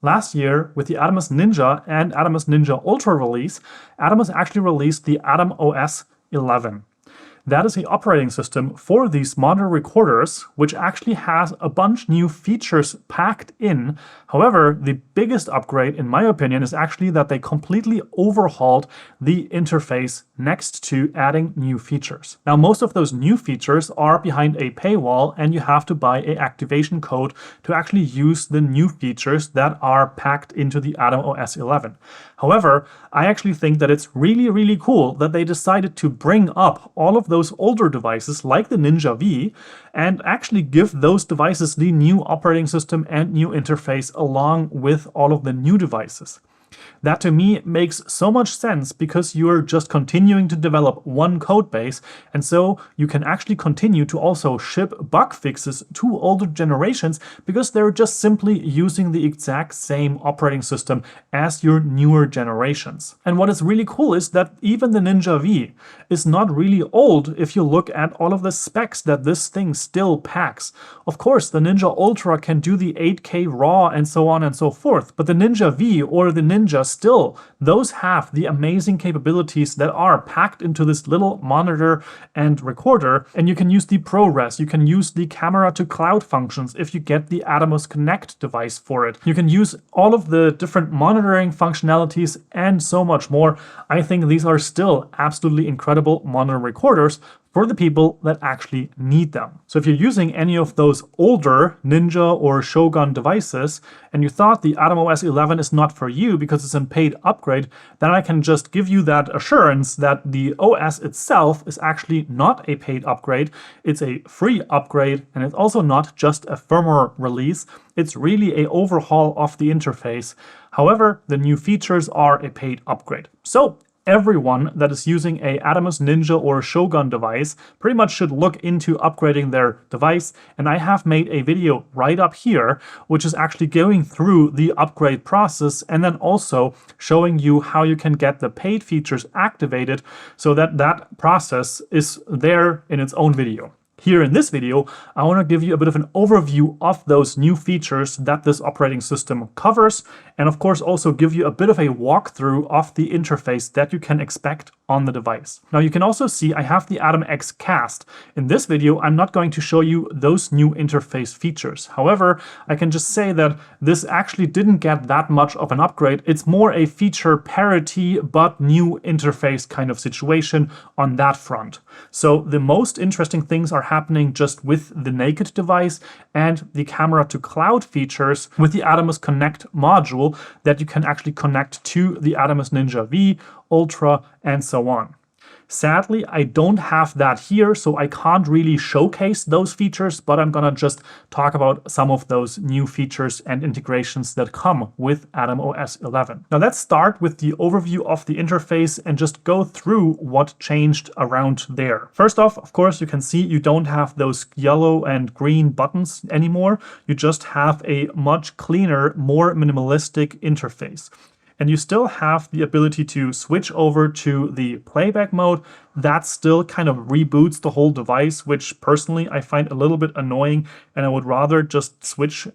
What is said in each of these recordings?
Last year, with the AtomOS Ninja and AtomOS Ninja Ultra release, AtomOS actually released the AtomOS 11. That is the operating system for these monitor recorders, which actually has a bunch new features packed in. However, the biggest upgrade, in my opinion, is actually that they completely overhauled the interface next to adding new features. Now, most of those new features are behind a paywall, and you have to buy an activation code to actually use the new features that are packed into the AtomOS 11. However, I actually think that it's really, really cool that they decided to bring up all of those older devices like the Ninja V and actually give those devices the new operating system and new interface along with all of the new devices. That to me makes so much sense because you're just continuing to develop one code base, and so you can actually continue to also ship bug fixes to older generations because they're just simply using the exact same operating system as your newer generations. And what is really cool is that even the Ninja V is not really old if you look at all of the specs that this thing still packs. Of course, the Ninja Ultra can do the 8K RAW and so on and so forth, but the Ninja V or the Ninja still, those have the amazing capabilities that are packed into this little monitor and recorder, and you can use the ProRes, you can use the camera to cloud functions if you get the AtomOS Connect device for it. You can use all of the different monitoring functionalities and so much more. I think these are still absolutely incredible monitor recorders for the people that actually need them. So if you're using any of those older Ninja or Shogun devices and you thought the AtomOS 11 is not for you because it's a paid upgrade, then I can just give you that assurance that the OS itself is actually not a paid upgrade. It's a free upgrade, and it's also not just a firmware release. It's really an overhaul of the interface. However, the new features are a paid upgrade. So everyone that is using a AtomOS Ninja or Shogun device pretty much should look into upgrading their device, and I have made a video right up here which is actually going through the upgrade process and then also showing you how you can get the paid features activated so that that process is there in its own video. Here in this video, I want to give you a bit of an overview of those new features that this operating system covers, and of course also give you a bit of a walkthrough of the interface that you can expect on the device. Now you can also see I have the Atom X Cast. In this video, I'm not going to show you those new interface features. However, I can just say that this actually didn't get that much of an upgrade. It's more a feature parity but new interface kind of situation on that front. So the most interesting things are happening just with the naked device and the camera to cloud features with the AtomOS Connect module that you can actually connect to the AtomOS Ninja V, Ultra, and so on. Sadly, I don't have that here, so I can't really showcase those features, but I'm gonna just talk about some of those new features and integrations that come with AtomOS 11. Now let's start with the overview of the interface and just go through what changed around there. First off, of course, you can see you don't have those yellow and green buttons anymore. You just have a much cleaner, more minimalistic interface. And you still have the ability to switch over to the playback mode. That still kind of reboots the whole device, which personally I find a little bit annoying, and I would rather just switch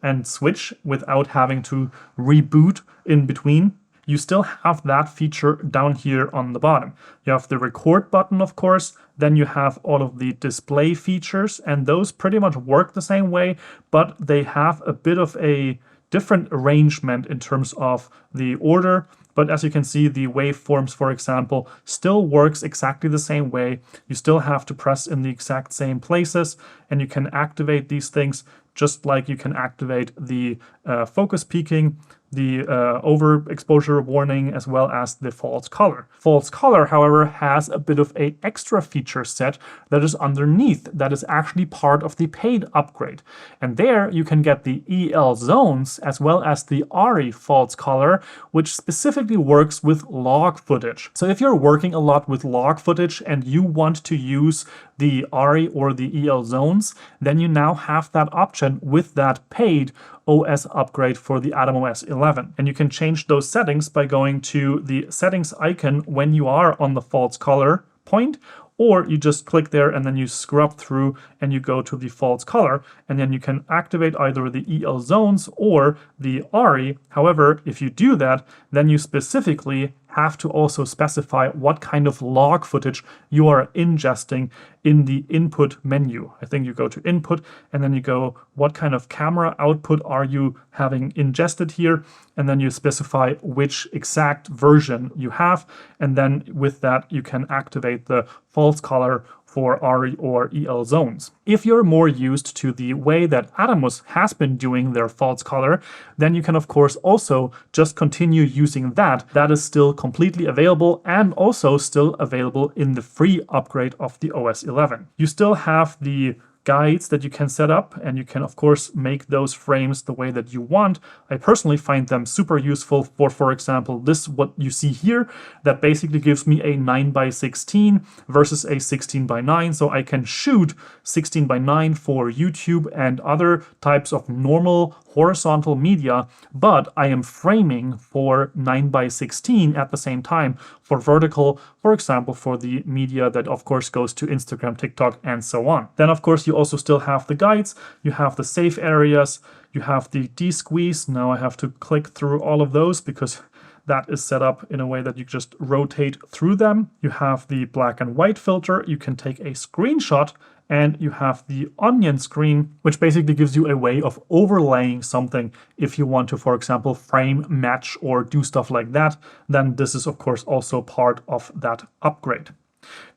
without having to reboot in between. You still have that feature down here on the bottom. You have the record button, of course, then you have all of the display features, and those pretty much work the same way, but they have a bit of a different arrangement in terms of the order. But as you can see, the waveforms, for example, still works exactly the same way. You still have to press in the exact same places, and you can activate these things just like you can activate the focus peaking, the overexposure warning, as well as the false color. False color, however, has a bit of an extra feature set that is underneath that is actually part of the paid upgrade. And there you can get the EL zones as well as the ARRI false color, which specifically works with log footage. So if you're working a lot with log footage and you want to use the ARRI or the EL zones, then you now have that option with that paid OS upgrade for the AtomOS 11. And you can change those settings by going to the settings icon when you are on the false color point, or you just click there and then you scrub through and you go to the false color, and then you can activate either the EL zones or the ARRI. However, if you do that, then you specifically have to also specify what kind of log footage you are ingesting in the input menu. I think you go to input and then you go, what kind of camera output are you having ingested here? And then you specify which exact version you have. And then with that, you can activate the false color for ARRI or EL zones. If you're more used to the way that AtomOS has been doing their false color, then you can of course also just continue using that. That is still completely available and also still available in the free upgrade of the OS 11. You still have the guides that you can set up, and you can of course make those frames the way that you want. I personally find them super useful for example, this what you see here, that basically gives me a 9:16 versus a 16:9, so I can shoot 16:9 for YouTube and other types of normal horizontal media, but I am framing for 9:16 at the same time for vertical, for example, for the media that of course goes to Instagram, TikTok, and so on. Then of course you also still have the guides, you have the safe areas, you have the de-squeeze. Now I have to click through all of those because that is set up in a way that you just rotate through them. You have the black and white filter, you can take a screenshot, and you have the onion screen, which basically gives you a way of overlaying something if you want to, for example, frame, match, or do stuff like that. Then this is of course also part of that upgrade.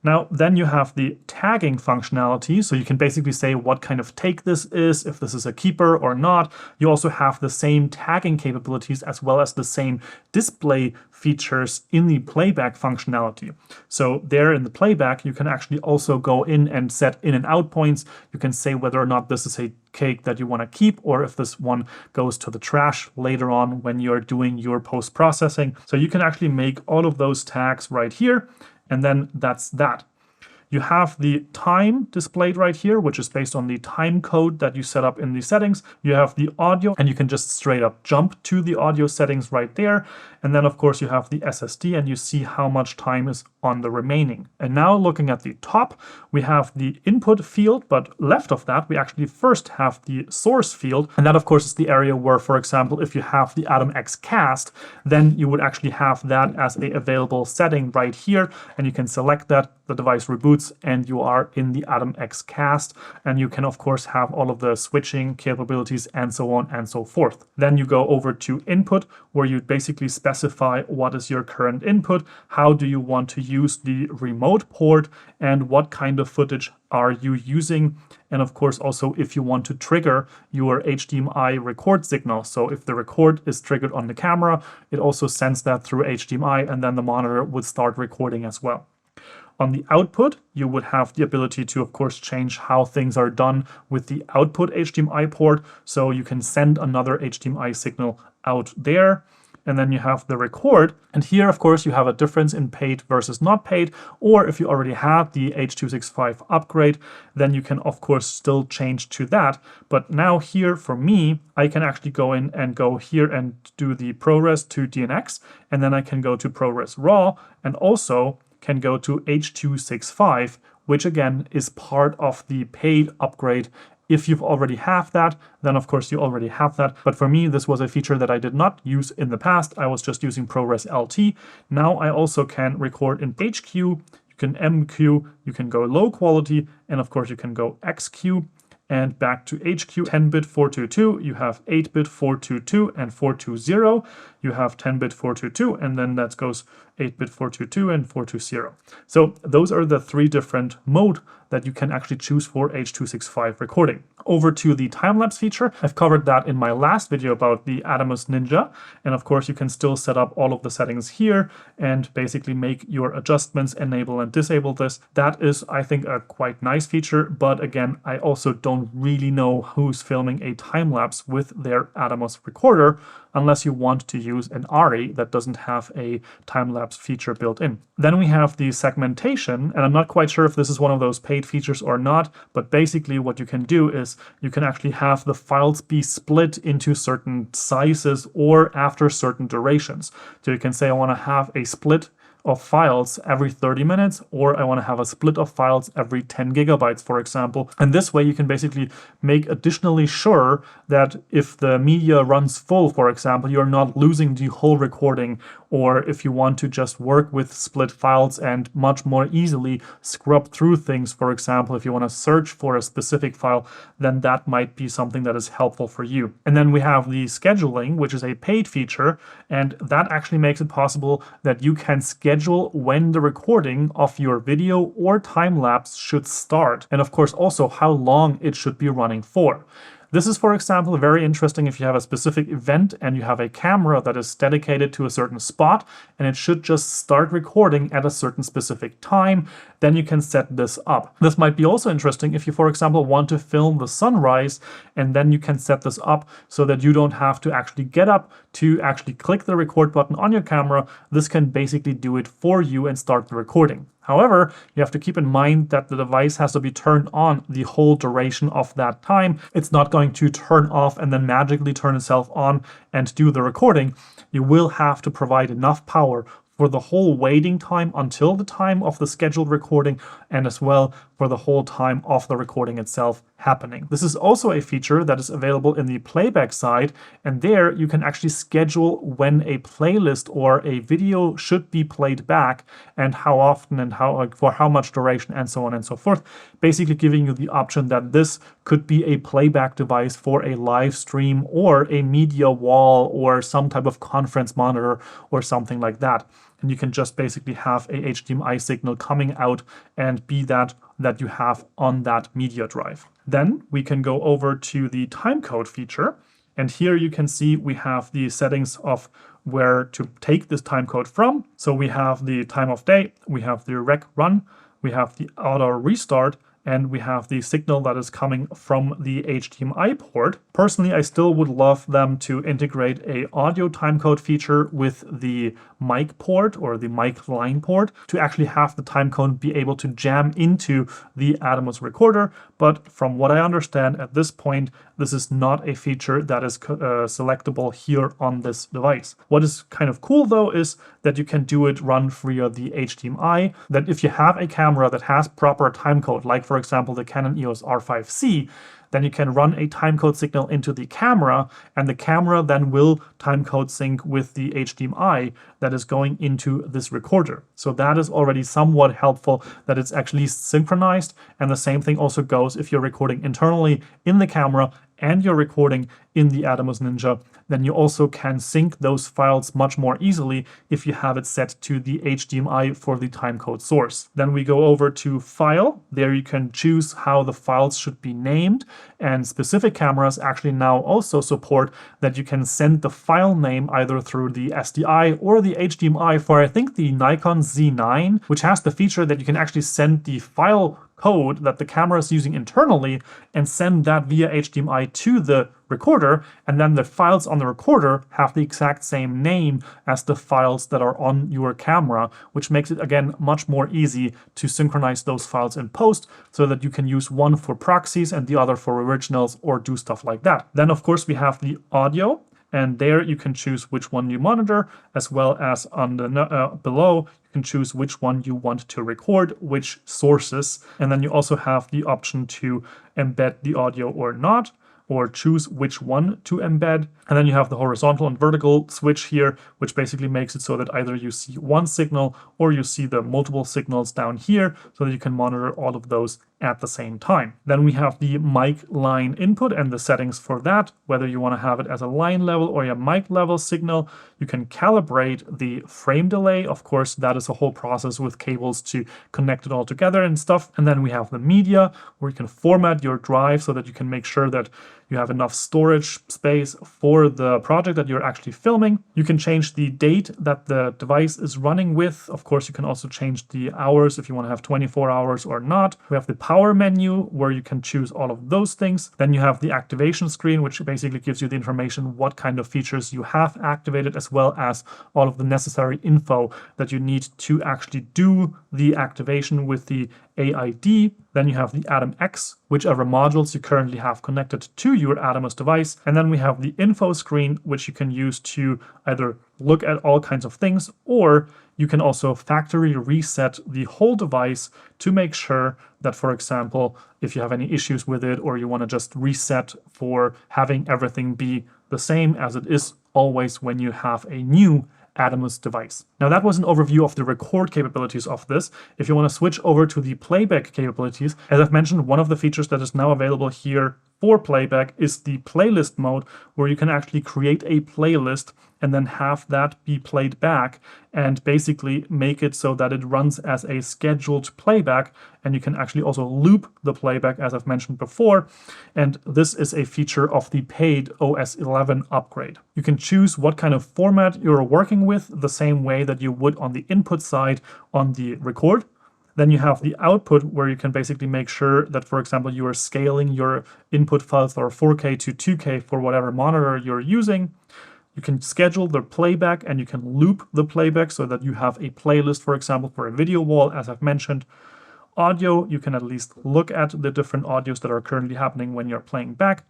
Now, then you have the tagging functionality, so you can basically say what kind of take this is, if this is a keeper or not. You also have the same tagging capabilities as well as the same display features in the playback functionality. So there in the playback, you can actually also go in and set in and out points. You can say whether or not this is a cake that you want to keep, or if this one goes to the trash later on when you're doing your post-processing. So you can actually make all of those tags right here. And then that's that. You have the time displayed right here, which is based on the time code that you set up in the settings. You have the audio, and you can just straight up jump to the audio settings right there. And then of course you have the SSD, and you see how much time is on the remaining. And now looking at the top, we have the input field, but left of that, we actually first have the source field. And that of course is the area where, for example, if you have the AtomX cast, then you would actually have that as an available setting right here. And you can select that, the device reboots, and you are in the AtomX cast. And you can of course have all of the switching capabilities and so on and so forth. Then you go over to input, where you basically specify what is your current input, how do you want to use the remote port, and what kind of footage are you using. And of course also if you want to trigger your HDMI record signal. So if the record is triggered on the camera, it also sends that through HDMI, and then the monitor would start recording as well. On the output, you would have the ability to, of course, change how things are done with the output HDMI port. So you can send another HDMI signal out there. And then you have the record. And here, of course, you have a difference in paid versus not paid. Or if you already have the H.265 upgrade, then you can, of course, still change to that. But now here, for me, I can actually go in and go here and do the ProRes to DNX. And then I can go to ProRes RAW, and also can go to H.265, which again is part of the paid upgrade. If you've already have that, then of course you already have that. But for me, this was a feature that I did not use in the past. I was just using ProRes LT. Now I also can record in HQ, you can MQ, you can go low quality, and of course you can go XQ. And back to HQ, 10-bit 422, you have 8-bit 422 and 420, you have 10-bit 422, and then that goes 8-bit 422 and 420. So those are the three different modes that you can actually choose for H.265 recording. Over to the time-lapse feature. I've covered that in my last video about the AtomOS Ninja. And of course, you can still set up all of the settings here and basically make your adjustments, enable and disable this. That is, I think, a quite nice feature. But again, I also don't really know who's filming a time-lapse with their AtomOS recorder unless you want to use an ARRI that doesn't have a time-lapse feature built in. Then we have the segmentation, and I'm not quite sure if this is one of those paid features or not, but basically what you can do is you can actually have the files be split into certain sizes or after certain durations. So you can say I want to have a split of files every 30 minutes, or I want to have a split of files every 10 gigabytes, for example. And this way you can basically make additionally sure that if the media runs full, for example, you're not losing the whole recording, or if you want to just work with split files and much more easily scrub through things, for example, if you want to search for a specific file, then that might be something that is helpful for you. And then we have the scheduling, which is a paid feature, and that actually makes it possible that you can schedule when the recording of your video or time lapse should start, and of course also how long it should be running for. This is, for example, very interesting if you have a specific event and you have a camera that is dedicated to a certain spot and it should just start recording at a certain specific time. Then you can set this up. This might be also interesting if you, for example, want to film the sunrise, and then you can set this up so that you don't have to actually get up to actually click the record button on your camera. This can basically do it for you and start the recording. However, you have to keep in mind that the device has to be turned on the whole duration of that time. It's not going to turn off and then magically turn itself on and do the recording. You will have to provide enough power for the whole waiting time until the time of the scheduled recording, and as well for the whole time of the recording itself happening. This is also a feature that is available in the Playback side, and there you can actually schedule when a playlist or a video should be played back and how often and for how much duration and so on and so forth, basically giving you the option that this could be a playback device for a live stream or a media wall or some type of conference monitor or something like that. And you can just basically have a HDMI signal coming out and be that you have on that media drive. Then we can go over to the timecode feature. And here you can see we have the settings of where to take this timecode from. So we have the time of day, we have the rec run, we have the auto restart, and we have the signal that is coming from the HDMI port. Personally, I still would love them to integrate a audio timecode feature with the mic port or the mic line port to actually have the timecode be able to jam into the AtomOS recorder. But from what I understand at this point, this is not a feature that is selectable here on this device. What is kind of cool though is that you can do it run via the HDMI, that if you have a camera that has proper timecode, like for example the Canon EOS R5C, then you can run a timecode signal into the camera, and the camera then will timecode sync with the HDMI that is going into this recorder. So that is already somewhat helpful that it's actually synchronized, and the same thing also goes if you're recording internally in the camera and you're recording in the AtomOS Ninja, then you also can sync those files much more easily if you have it set to the HDMI for the timecode source. Then we go over to File. There you can choose how the files should be named, and specific cameras actually now also support that you can send the file name either through the SDI or the HDMI for, I think, the Nikon Z9, which has the feature that you can actually send the file code that the camera is using internally and send that via HDMI to the recorder, and then the files on the recorder have the exact same name as the files that are on your camera, which makes it again much more easy to synchronize those files in post so that you can use one for proxies and the other for originals or do stuff like that. Then of course we have the audio, and there you can choose which one you monitor, as well as on the below you can choose which one you want to record, which sources, and then you also have the option to embed the audio or not, or choose which one to embed. And then you have the horizontal and vertical switch here, which basically makes it so that either you see one signal or you see the multiple signals down here so that you can monitor all of those at the same time. Then we have the mic line input and the settings for that, whether you want to have it as a line level or a mic level signal. You can calibrate the frame delay. Of course, that is a whole process with cables to connect it all together and stuff. And then we have the media, where you can format your drive so that you can make sure that you have enough storage space for the project that you're actually filming. You can change the date that the device is running with. Of course, you can also change the hours if you want to have 24 hours or not. We have the power menu where you can choose all of those things. Then you have the activation screen, which basically gives you the information what kind of features you have activated, as well as all of the necessary info that you need to actually do the activation with the AID, then you have the AtomX, whichever modules you currently have connected to your AtomOS device, and then we have the info screen, which you can use to either look at all kinds of things, or you can also factory reset the whole device to make sure that, for example, if you have any issues with it, or you want to just reset for having everything be the same as it is always when you have a new AtomOS device. Now that was an overview of the record capabilities of this. If you want to switch over to the playback capabilities, as I've mentioned, one of the features that is now available here for playback is the playlist mode, where you can actually create a playlist and then have that be played back and basically make it so that it runs as a scheduled playback, and you can actually also loop the playback, as I've mentioned before, and this is a feature of the paid OS 11 upgrade. You can choose what kind of format you're working with, the same way that you would on the input side on the record. Then you have the output, where you can basically make sure that, for example, you are scaling your input files for 4K to 2K for whatever monitor you're using. You can schedule the playback, and you can loop the playback so that you have a playlist, for example, for a video wall, as I've mentioned. Audio, you can at least look at the different audios that are currently happening when you're playing back.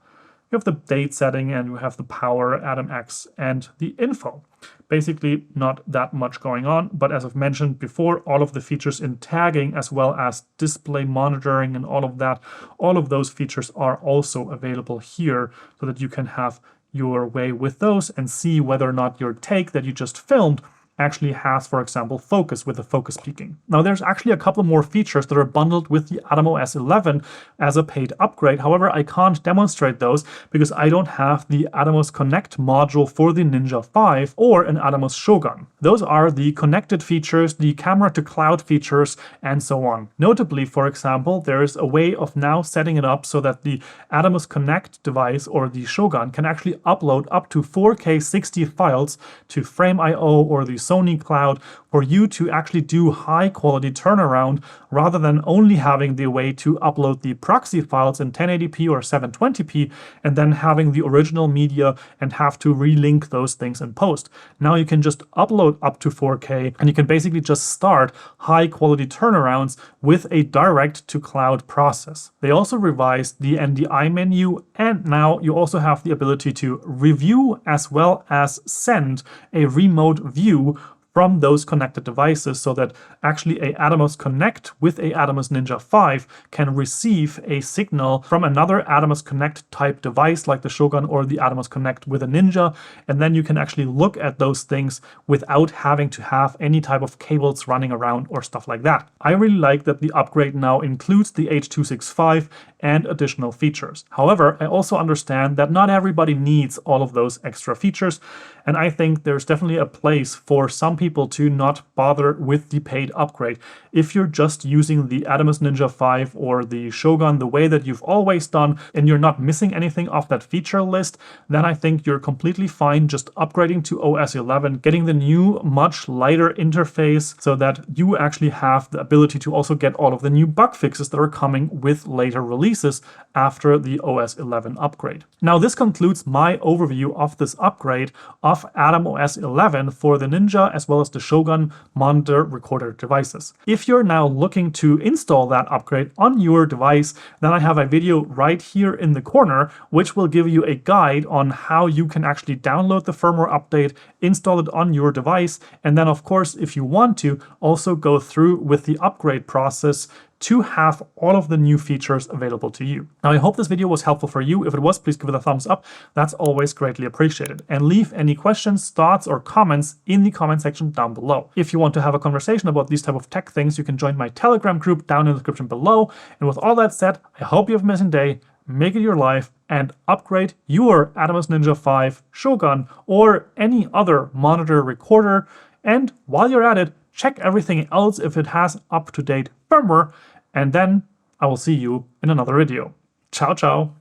You have the date setting, and you have the power, AtomX, and the info. Basically, not that much going on, but as I've mentioned before, all of the features in tagging, as well as display monitoring and all of that, all of those features are also available here, so that you can have your way with those and see whether or not your take that you just filmed actually has, for example, focus with the focus peaking. Now, there's actually a couple more features that are bundled with the AtomOS 11 as a paid upgrade. However, I can't demonstrate those because I don't have the AtomOS Connect module for the Ninja 5 or an AtomOS Shogun. Those are the connected features, the camera to cloud features, and so on. Notably, for example, there is a way of now setting it up so that the AtomOS Connect device or the Shogun can actually upload up to 4K 60 files to Frame.io or the Sony Cloud for you to actually do high quality turnaround, rather than only having the way to upload the proxy files in 1080p or 720p and then having the original media and have to relink those things in post. Now you can just upload up to 4K, and you can basically just start high quality turnarounds with a direct to cloud process. They also revised the NDI menu, and now you also have the ability to review as well as send a remote view from those connected devices, so that actually a AtomOS Connect with a AtomOS Ninja 5 can receive a signal from another AtomOS Connect type device like the Shogun or the AtomOS Connect with a Ninja, and then you can actually look at those things without having to have any type of cables running around or stuff like that. I really like that the upgrade now includes the H.265 and additional features. However, I also understand that not everybody needs all of those extra features, and I think there's definitely a place for some people to not bother with the paid upgrade. If you're just using the AtomOS Ninja 5 or the Shogun the way that you've always done, and you're not missing anything off that feature list, then I think you're completely fine just upgrading to OS 11, getting the new, much lighter interface, so that you actually have the ability to also get all of the new bug fixes that are coming with later releases after the OS 11 upgrade. Now, this concludes my overview of this upgrade of AtomOS 11 for the Ninja as well as the Shogun monitor recorder devices. If you're now looking to install that upgrade on your device, then I have a video right here in the corner which will give you a guide on how you can actually download the firmware update, install it on your device, and then of course, if you want to, also go through with the upgrade process to have all of the new features available to you. Now, I hope this video was helpful for you. If it was, please give it a thumbs up. That's always greatly appreciated. And leave any questions, thoughts, or comments in the comment section down below. If you want to have a conversation about these type of tech things, you can join my Telegram group down in the description below. And with all that said, I hope you have an amazing day, make it your life, and upgrade your AtomOS Ninja 5, Shogun, or any other monitor recorder. And while you're at it, check everything else if it has up-to-date firmware, and then I will see you in another video. Ciao, ciao.